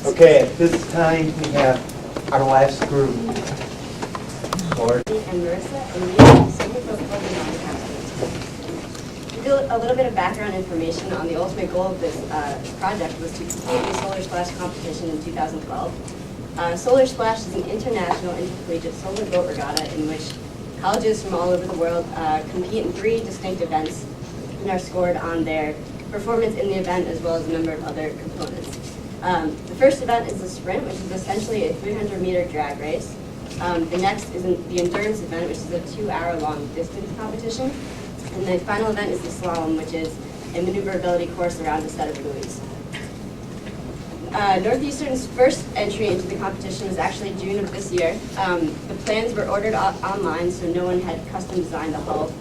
Okay, at this time we have our last group. Lord. And Marissa, and we are super focused on Capstone. To do a little bit of background information on the ultimate goal of this project was to complete the Solar Splash competition in 2012. Solar Splash is an international intercollegiate solar boat regatta in which colleges from all over the world compete in 3 distinct events and are scored on their performance in the event as well as a number of other components. The first event is the sprint, which is essentially a 300-meter drag race. The next is the endurance event, which is a 2-hour-long distance competition. And the final event is the slalom, which is a maneuverability course around a set of buoys. Northeastern's first entry into the competition was actually June of this year. The plans were ordered online, so no one had custom designed the hull.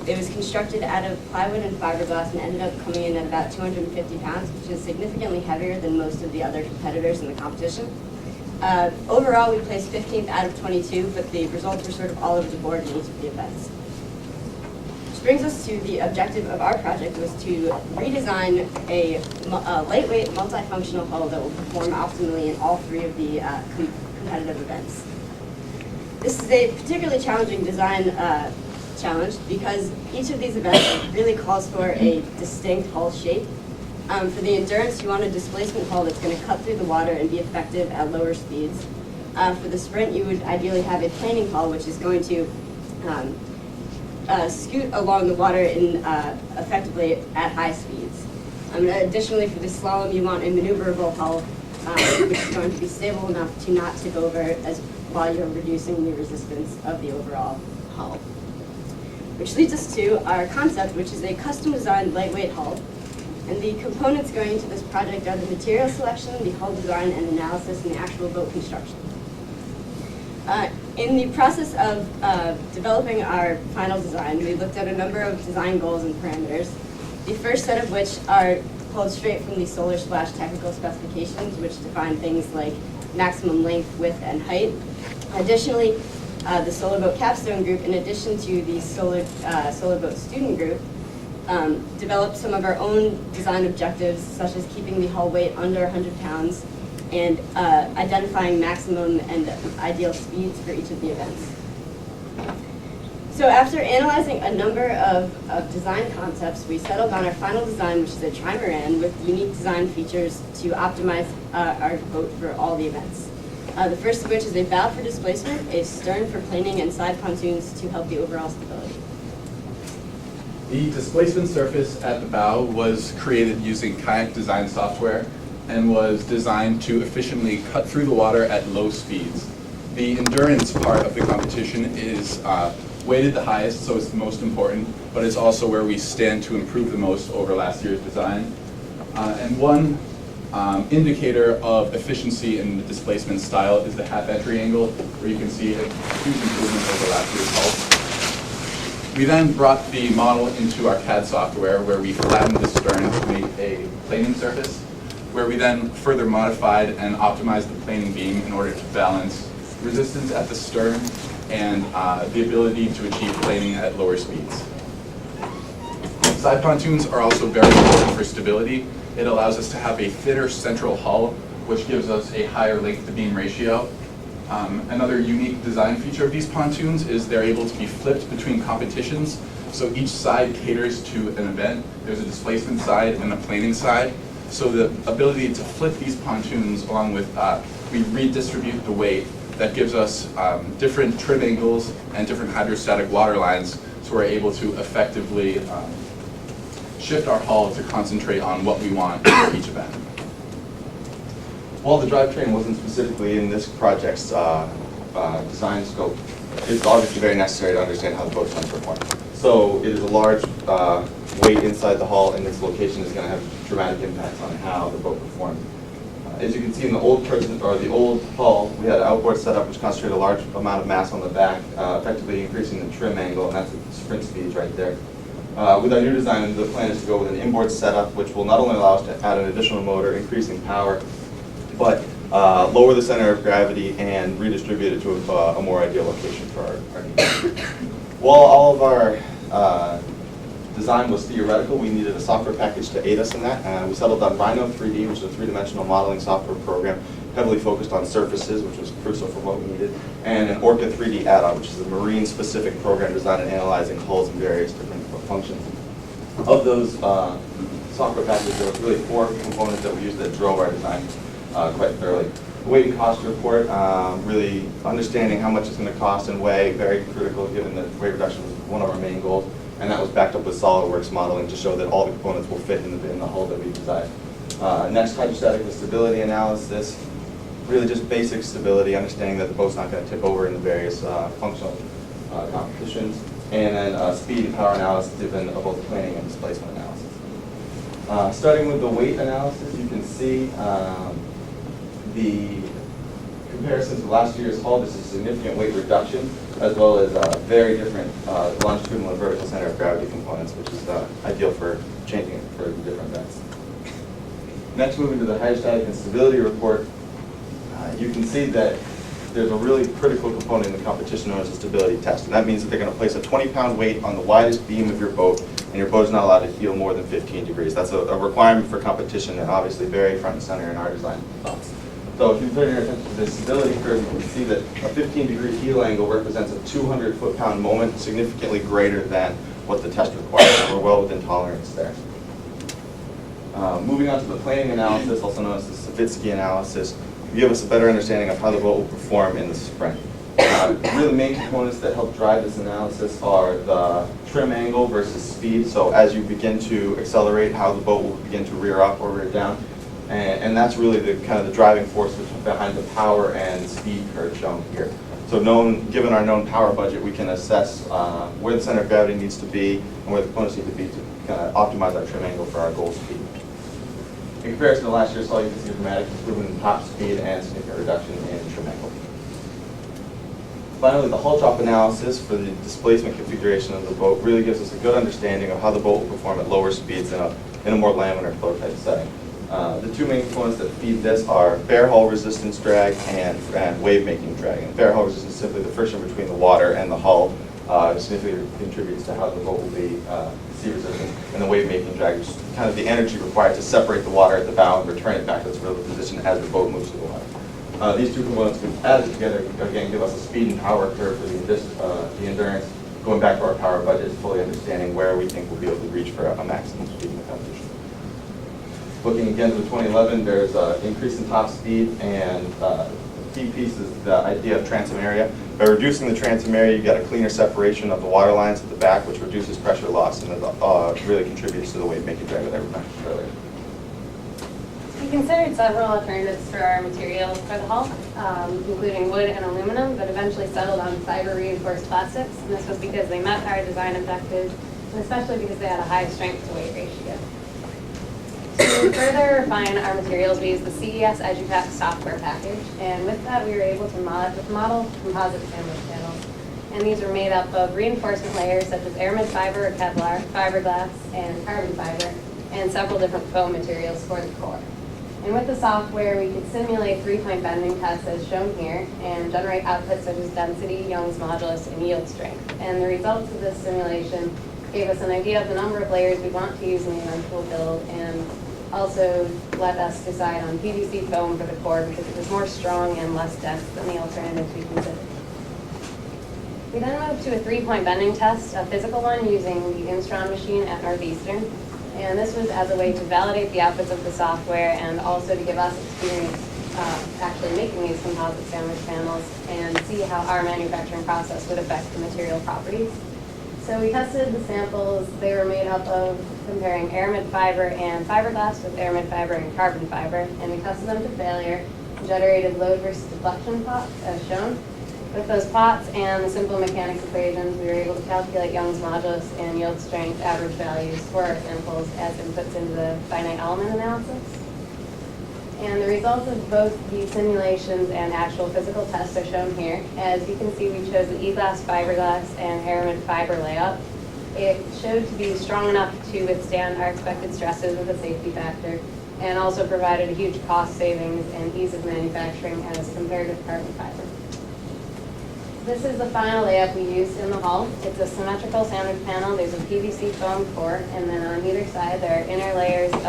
It was constructed out of plywood and fiberglass and ended up coming in at about 250 pounds, which is significantly heavier than most of the other competitors in the competition. Overall, we placed 15th out of 22, but the results were sort of all over the board in each of the events. Which brings us to the objective of our project was to redesign a lightweight, multifunctional hull that will perform optimally in all 3 of the competitive events. This is a particularly challenging design challenge because each of these events really calls for a distinct hull shape. For the endurance, you want a displacement hull that's going to cut through the water and be effective at lower speeds. For the sprint, you would ideally have a planing hull, which is going to scoot along the water effectively at high speeds. Additionally, for the slalom, you want a maneuverable hull, which is going to be stable enough to not tip over while you're reducing the resistance of the overall hull. Which leads us to our concept, which is a custom-designed lightweight hull. And the components going into this project are the material selection, the hull design and analysis, and the actual boat construction. In the process of developing our final design, we looked at a number of design goals and parameters. The first set of which are pulled straight from the Solar Splash technical specifications, which define things like maximum length, width, and height. Additionally, the Solar Boat Capstone group, in addition to the Solar Boat student group, developed some of our own design objectives, such as keeping the hull weight under 100 pounds and identifying maximum and ideal speeds for each of the events. So after analyzing a number of design concepts, we settled on our final design, which is a trimaran with unique design features to optimize our boat for all the events. The first of which is a bow for displacement, a stern for planing, and side pontoons to help the overall stability. The displacement surface at the bow was created using kayak design software and was designed to efficiently cut through the water at low speeds. The endurance part of the competition is weighted the highest, so it's the most important, but it's also where we stand to improve the most over last year's design. And one indicator of efficiency in the displacement style is the half entry angle, where you can see a huge improvement over last year's hull. We then brought the model into our CAD software, where we flattened the stern to make a planing surface, where we then further modified and optimized the planing beam in order to balance resistance at the stern and the ability to achieve planing at lower speeds. Side pontoons are also very important for stability. It allows us to have a thinner central hull, which gives us a higher length to beam ratio. Another unique design feature of these pontoons is they're able to be flipped between competitions. So each side caters to an event. There's a displacement side and a planing side. So the ability to flip these pontoons along with, we redistribute the weight. That gives us different trim angles and different hydrostatic water lines, so we're able to effectively shift our hull to concentrate on what we want for each event. While the drivetrain wasn't specifically in this project's design scope, it's obviously very necessary to understand how the boat's going to perform. So it is a large weight inside the hull, and its location is going to have dramatic impacts on how the boat performs. As you can see in the old hull, we had an outboard setup which concentrated a large amount of mass on the back, effectively increasing the trim angle, and that's the sprint speeds right there. With our new design, the plan is to go with an inboard setup, which will not only allow us to add an additional motor, increasing power, but lower the center of gravity and redistribute it to a more ideal location for our needs. While all of our design was theoretical. We needed a software package to aid us in that. And we settled on Rhino 3D, which is a three-dimensional modeling software program heavily focused on surfaces, which was crucial for what we needed, and an Orca 3D add-on, which is a marine-specific program designed at analyzing hulls and various different functions. Of those software packages, there was really 4 components that we used that drove our design quite thoroughly. The weight and cost report, really understanding how much it's going to cost and weigh, very critical given that weight reduction was one of our main goals, and that was backed up with SolidWorks modeling to show that all the components will fit in the hull that we designed. Next, hydrostatic stability analysis, really just basic stability, understanding that the boat's not going to tip over in the various functional competitions, and then speed and power analysis given both planning and displacement analysis. Starting with the weight analysis, you can see the comparisons with last year's hull. This is a significant weight reduction, as well as very different longitudinal and vertical center of gravity components, which is ideal for changing it for different events. Next, moving to the hydrostatic and stability report, you can see that there's a really critical component in the competition known as a stability test. And that means that they're going to place a 20-pound weight on the widest beam of your boat, and your boat is not allowed to heel more than 15 degrees. That's a requirement for competition, and obviously very front and center in our design thoughts. So if you pay your attention to the stability curve, you can see that a 15-degree heel angle represents a 200 foot-pound moment, significantly greater than what the test requires. So we're well within tolerance there. Moving on to the planning analysis, also known as the Savitsky analysis, give us a better understanding of how the boat will perform in the sprint. Really main components that help drive this analysis are the trim angle versus speed. So as you begin to accelerate, how the boat will begin to rear up or rear down. And that's really the kind of the driving force behind the power and speed curve shown here. So given our known power budget, we can assess where the center of gravity needs to be and where the components need to be to kind of optimize our trim angle for our goal speed. In comparison to last year's hull, you can see a dramatic improvement in top speed and significant reduction in trim angle. Finally, the hull chop analysis for the displacement configuration of the boat really gives us a good understanding of how the boat will perform at lower speeds in a more laminar flow type setting. The 2 main components that feed this are bare hull resistance drag and wave making drag. And bare hull resistance is simply the friction between the water and the hull. Significantly contributes to how the boat will be sea resistant, and the wave making drag is kind of the energy required to separate the water at the bow and return it back to its relative position as the boat moves through the water. These 2 components, when added together, again give us a speed and power curve for the endurance, going back to our power budget, fully understanding where we think we'll be able to reach for a maximum speed in the competition. Looking again to the 2011, there's an increase in top speed, and the key piece is the idea of transom area. By reducing the transom area, you get a cleaner separation of the water lines at the back, which reduces pressure loss and really contributes to the wave making drag that I mentioned earlier. We considered several alternatives for our materials for the hull, including wood and aluminum, but eventually settled on fiber reinforced plastics, and this was because they met our design objectives, and especially because they had a high strength to weight ratio. To further refine our materials, we used the CES EduPack software package, and with that we were able to model composite sandwich panels. And these were made up of reinforcement layers such as aramid fiber or Kevlar, fiberglass, and carbon fiber, and several different foam materials for the core. And with the software, we could simulate 3-point bending tests as shown here, and generate outputs such as density, Young's modulus, and yield strength. And the results of this simulation gave us an idea of the number of layers we want to use in the eventual build, and also let us decide on PVC foam for the core because it was more strong and less dense than the alternatives we considered. We then moved to a 3-point bending test, a physical one using the Youngstrom machine at Northeastern. And this was as a way to validate the outputs of the software and also to give us experience actually making these composite sandwich panels and see how our manufacturing process would affect the material properties. So we tested the samples. They were made up of comparing aramid fiber and fiberglass with aramid fiber and carbon fiber, and we tested them to failure and generated load versus deflection plots as shown. With those plots and the simple mechanics equations, we were able to calculate Young's modulus and yield strength average values for our samples as inputs into the finite element analysis. And the results of both the simulations and actual physical tests are shown here. As you can see, we chose the E-glass, fiberglass, and aramid fiber layout. It showed to be strong enough to withstand our expected stresses with a safety factor, and also provided a huge cost savings and ease of manufacturing as compared with carbon fiber. This is the final layout we used in the hull. It's a symmetrical sandwich panel. There's a PVC foam core, and then on either side there are inner layers of